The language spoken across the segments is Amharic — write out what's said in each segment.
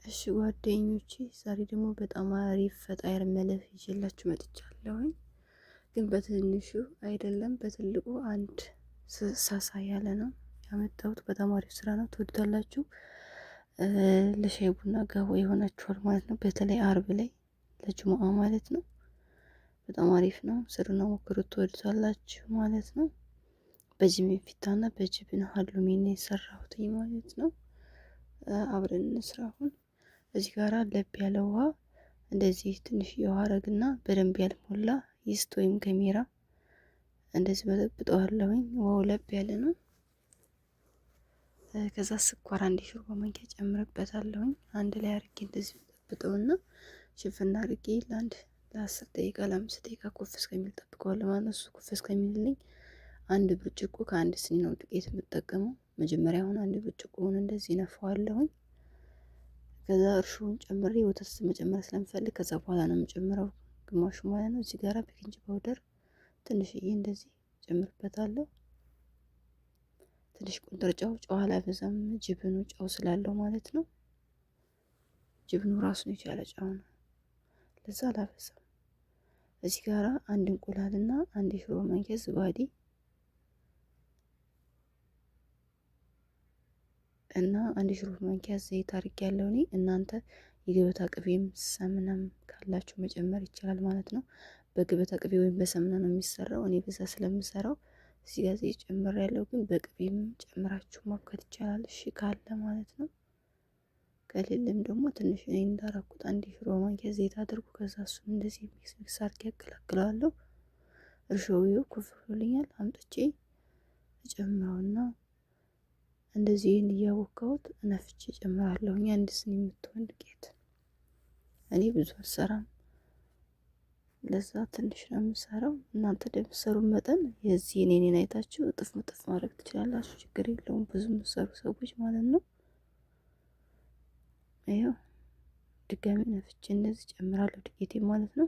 እሺ ጓደኞቼ ዛሬ ደግሞ በጣም አሪፍ ፈጣይር መለፍ ይዤላችሁ መጥቻለሁኝ። ግን በትንሹ አይደለም በትልቁ አንድ ሳሳ ያለ ነው ያመጣሁት። በጣም አሪፍ ስራ ነው፣ ትወዱታላችሁ። ለሻይ ቡና ጋር የሆናችኋል ማለት ነው። በተለይ አርብ ላይ ለጅሙአ ማለት ነው። በጣም አሪፍ ነው፣ ስሩና ሞክሩት፣ ትወዱታላችሁ ማለት ነው። በጅብን ፊታና በጅብን ሀሉሚ ነው የሰራሁትኝ ማለት ነው። አብረን እንስራ አሁን። እዚህ ጋራ ለብ ያለ ውሃ እንደዚህ ትንሽ የውሃ አረግና በደንብ ያልሞላ ይስት ወይም ገሜራ እንደዚህ በጠብጠዋለሁኝ። ውሃው ለብ ያለ ነው። ከዛ ስኳር አንድ ሾርባ ማንኪያ ጨምርበታለሁኝ። አንድ ላይ አርጌ እንደዚህ በጠብጠውና ሽፍና አርጌ ለ10 ደቂቃ ለ5 ደቂቃ ኩፍ እስከሚል ጠብቀዋለሁ ማለት ነው። እሱ ኩፍ እስከሚልልኝ አንድ ብርጭቆ ከአንድ ስኒ ነው ዱቄት የምጠቀመው። መጀመሪያ አሁን አንድ ብርጭቆውን እንደዚህ ነፋዋለሁኝ። ከዛ እርሾውን ጨምሬ ወተት መጨመር ስለምፈልግ ከዛ በኋላ ነው የምጨምረው ግማሹ ማለት ነው። እዚህ ጋራ ቤኪንግ ፓውደር ትንሽዬ እንደዚህ ጨምርበታለሁ። ትንሽ ቁንጥር ጨው አላበዛም፣ ጅብኑ ጨው ስላለው ማለት ነው። ጅብኑ ራሱን የቻለ ጨው ነው፣ ለዛ አላበዛም። እዚህ ጋራ አንድ እንቁላልና አንድ የሾርባ ማንኪያ ዝባዴ እና አንድ ሾርባ ማንኪያ ዘይት አድርጌያለሁ እኔ። እናንተ የገበታ ቅቤም ሰምናም ካላችሁ መጨመር ይቻላል ማለት ነው። በገበታ ቅቤ ወይም በሰምና ነው የሚሰራው። እኔ በዛ ስለምሰራው እዚህ ጋር ዘይት ጨምሬያለሁ፣ ግን በቅቤም ጨምራችሁ ማብካት ይቻላል፣ እሺ ካለ ማለት ነው። ከሌለም ደግሞ ትንሽ እኔ እንዳራኩት አንድ ሾርባ ማንኪያ ዘይት አድርጉ። ከዛ እሱን እንደዚህ ሚክስ አድርጌ ያቀላቅለዋለሁ። እርሾው ኩፍ ብሎልኛል፣ አምጥቼ እጨምረውና እንደዚህ ይህን እያቦካሁት ነፍቼ ጨምራለሁ። አንድ ስኒ የምትሆን ዱቄት እኔ ብዙ አልሰራም፣ ለዛ ትንሽ ነው የምሰራው። እናንተ እንደምትሰሩ መጠን የዚህን የኔን አይታችሁ እጥፍ ምጥፍ ማድረግ ትችላላችሁ፣ ችግር የለውም። ብዙ የምትሰሩ ሰዎች ማለት ነው። ይኸው ድጋሚ ነፍቼ እንደዚህ ጨምራለሁ ዱቄቴ ማለት ነው።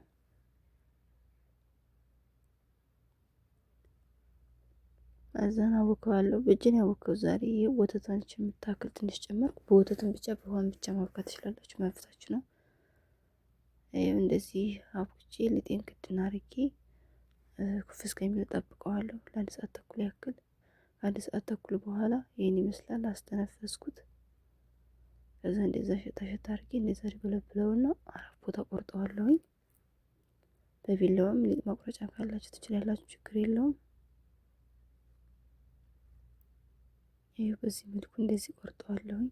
አዛና አቦካዋለሁ። በእጅን ያቦካው ዛሬ ወተቷን የምታክል ትንሽ ጨመርኩ። በወተቱን ብቻ በውሃን ብቻ ማብካት ትችላላችሁ፣ መፍታችሁ ነው። ይኸው እንደዚህ አቦክቼ ሊጤን ክድና አርጌ ኩፍ እስከሚል ጠብቀዋለሁ ለአንድ ሰዓት ተኩል ያክል። አንድ ሰዓት ተኩል በኋላ ይሄን ይመስላል። አስተነፈስኩት። ከዛ እንደዛ ሸታ አርጌ እንደዛ ብለብለውና አራት ቦታ ቆርጠዋለሁኝ። በቢላዋም ሊጥ መቁረጫ ካላችሁ ትችላላችሁ፣ ችግር የለውም። ይሄ በዚህ መልኩ እንደዚህ ቆርጠዋለሁኝ።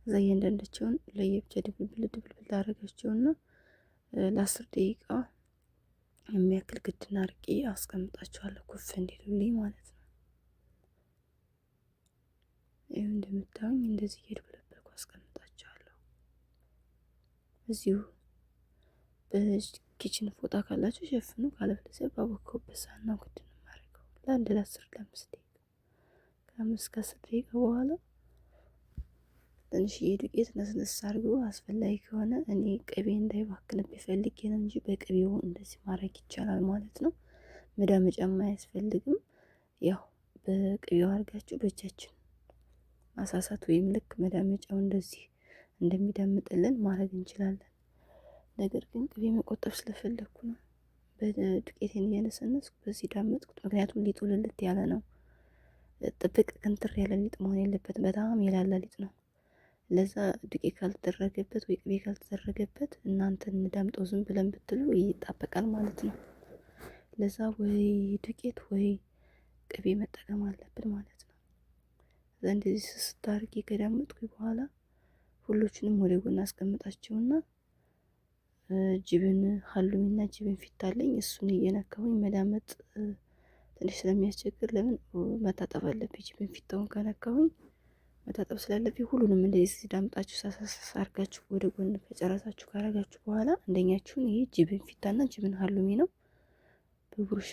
እዛ እያንዳንዳቸውን ለየብቻ ድብልብል አደረጋቸውና ለ10 ደቂቃ የሚያክል ግድና አርቄ አስቀምጣቸዋለሁ ኩፍ እንዲሉልኝ ማለት ነው። ይሄ እንደምታዩኝ እንደዚህ እየደበለበልኩ አስቀምጣቸዋለሁ። እዚሁ በኪችን ፎጣ ካላችሁ ሸፍኑ፣ ካለበለዚያ ባቦካውበት ሳህን ነው ግድ ነው የማደርገው ለአንድ ለ10 ለ5 ደቂቃ። ከ5 እስከ 10 ደቂቃ በኋላ ትንሽዬ ዱቄት ነስነስ አድርጎ አስፈላጊ ከሆነ እኔ ቅቤ እንዳይባክንብኝ ፈልጌ ነው እንጂ በቅቤው እንደዚህ ማድረግ ይቻላል ማለት ነው። መዳመጫም አያስፈልግም። ያው በቅቤው አድርጋችሁ በእጃችን ማሳሳት ወይም ልክ መዳመጫው እንደዚህ እንደሚዳምጥልን ማድረግ እንችላለን። ነገር ግን ቅቤ መቆጠብ ስለፈለኩ ነው በዱቄቴን እየነሰነስኩ በዚህ ዳመጥኩት። ምክንያቱም ሊጡ ልልት ያለ ነው። ጥብቅ ክንትር ያለ ሊጥ መሆን የለበትም። በጣም የላላ ሊጥ ነው። ለዛ ዱቄት ካልተደረገበት ወይ ቅቤ ካልተደረገበት እናንተ እንዳምጠው ዝም ብለን ብትሉ ይጣበቃል ማለት ነው። ለዛ ወይ ዱቄት ወይ ቅቤ መጠቀም አለብን ማለት ነው። እንደዚህ ስታርጊ ከዳመጥኩኝ በኋላ ሁሎችንም ወደ ጎን አስቀምጣቸውና ጅብን ሀሉሚና ጅብን ፊታለኝ እሱን እየነካሁኝ መዳመጥ ትንሽ ስለሚያስቸግር ለምን መታጠብ አለብኝ። ጅብን ፊታውን ከነካሁኝ መታጠብ ስላለብኝ ሁሉንም እንደዚህ ዳምጣችሁ ሳሳሳስ አርጋችሁ ወደ ጎን ከጨረሳችሁ ካረጋችሁ በኋላ አንደኛችሁን ይሄ ጅብን ፊታና ጅብን ሀሉሚ ነው በቡሩሽ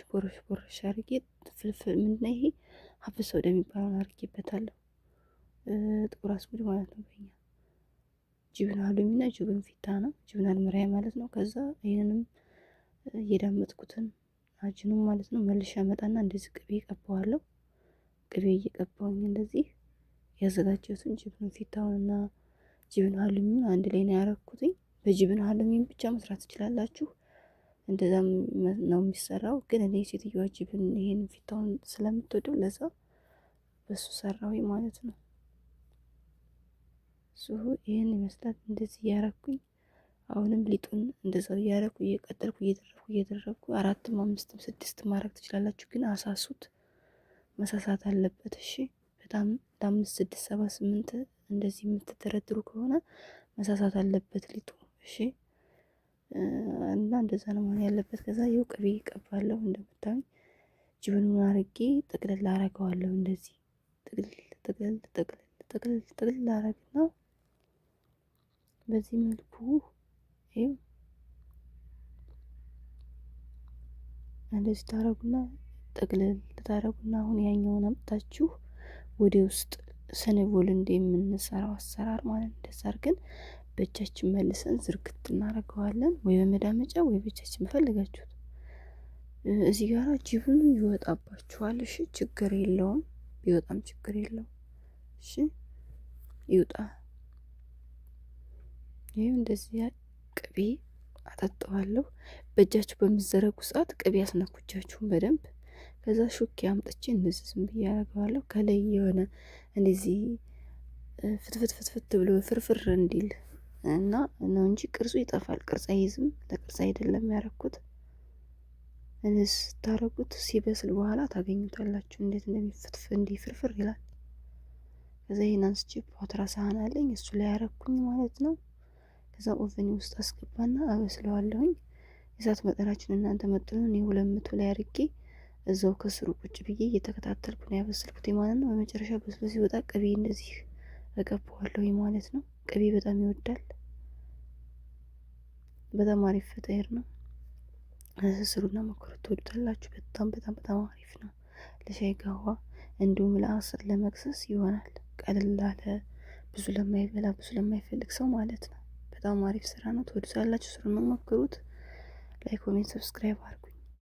ቦረሽ አርጌ ፍልፍል ምንድነው ይሄ ሀብሰ ወደ የሚባለውን አርጌበታለሁ። ጥቁር አስሙድ ማለት ነው በኛ። ጅብን ሀሉሚና ጅብን ፊታ ነው፣ ጅብን አልመራያ ማለት ነው። ከዛ ይሄንንም እየዳመጥኩትን አጅኑም ማለት ነው መልሻ መጣና እንደዚህ ቅቤ ቀባዋለሁ። ቅቤ እየቀባውኝ እንደዚህ ያዘጋጀሁትን ጅብን ፊታውንና ጅብን ሀሉሚን አንድ ላይ ነው ያረኩትኝ። በጅብን ሀሉሚን ብቻ መስራት ትችላላችሁ። እንደዛም ነው የሚሰራው። ግን እኔ ሴትዮዋ ጅብን ይሄን ፊታውን ስለምትወደው ለዛ በሱ ሰራዊ ማለት ነው። ይህን ይመስላል። እንደዚህ እያረኩኝ አሁንም ሊጡን እንደዛው እያረኩ እየቀጠልኩ እየደረኩ 4ም 5ም 6ም ማድረግ ትችላላችሁ። ግን አሳሱት፣ መሳሳት አለበት። እሺ በጣም 5 6 7 8 እንደዚህ የምትደረድሩ ከሆነ መሳሳት አለበት ሊጡ። እሺ እና እንደዛ ነው መሆን ያለበት። ከዛ ይኸው ቅቤ እቀባለሁ። እንደምታዩኝ ጅብኑን አርጌ ጥቅልል አረገዋለሁ። እንደዚህ ጥቅልል አረግና በዚህ መልኩ ይኸው እንደዚህ ታረጉና ጠቅልል ታረጉና አሁን ያኛውን አምጣችሁ ወደ ውስጥ ስንቦል እንደምንሰራው አሰራር ማለት እንደዛ አድርገን በእጃችን መልሰን ዝርግት እናደርገዋለን። ወይ በመዳመጫ ወይ በእጃችን ፈልጋችሁት። እዚህ ጋር ጅብኑ ይወጣባችኋል። እሺ ችግር የለውም፣ ቢወጣም ችግር የለውም። እሺ ይውጣ። ይሄው እንደዚህ ቅቤ አጠጣዋለሁ። በእጃችሁ በምዘረጉ ሰዓት ቅቤ አስነኩጃችሁን በደንብ። ከዛ ሹክ አምጥቼ እንደዚህ ዝም ብዬ አደርገዋለሁ። ከላይ የሆነ እንደዚህ ፍትፍት ብሎ ፍርፍር እንዲል እና ነው እንጂ ቅርጹ ይጠፋል። ቅርጽ አይዝም። ለቅርጽ አይደለም ያረኩት። እንስ ስታረጉት ሲበስል በኋላ ታገኙታላችሁ እንዴት እንደሚፈትፍ እንዲህ ፍርፍር ይላል። ከዛ ይሄን አንስቼ ፓትራ ሳህን አለኝ እሱ ላይ ያረኩኝ ማለት ነው። ከዛ ኦቨን ውስጥ አስገባና አበስለዋለሁኝ። የእሳት መጠናችን እናንተ መጥነው እኔ 200 ላይ አርጌ እዛው ከስሩ ቁጭ ብዬ እየተከታተልኩ ነው ያበሰልኩት ማለት ነው። በመጨረሻ በስሎ ሲወጣ ቅቤ እንደዚህ እቀባዋለሁ ማለት ነው። ቅቤ በጣም ይወዳል። በጣም አሪፍ ፈጣይር ነው። ስሩና ሞክሩት፣ ትወዱታላችሁ። በጣም አሪፍ ነው። ለሻይ ጋዋ እንዲሁም ለአስር ለመክሰስ ይሆናል። ቀለል አለ ብዙ ለማይበላ ብዙ ለማይፈልግ ሰው ማለት ነው። በጣም አሪፍ ስራ ነው። ትወዱታላችሁ። ስሩና ሞክሩት። ላይክ፣ ኮሜንት፣ ሰብስክራይብ አድርጉ።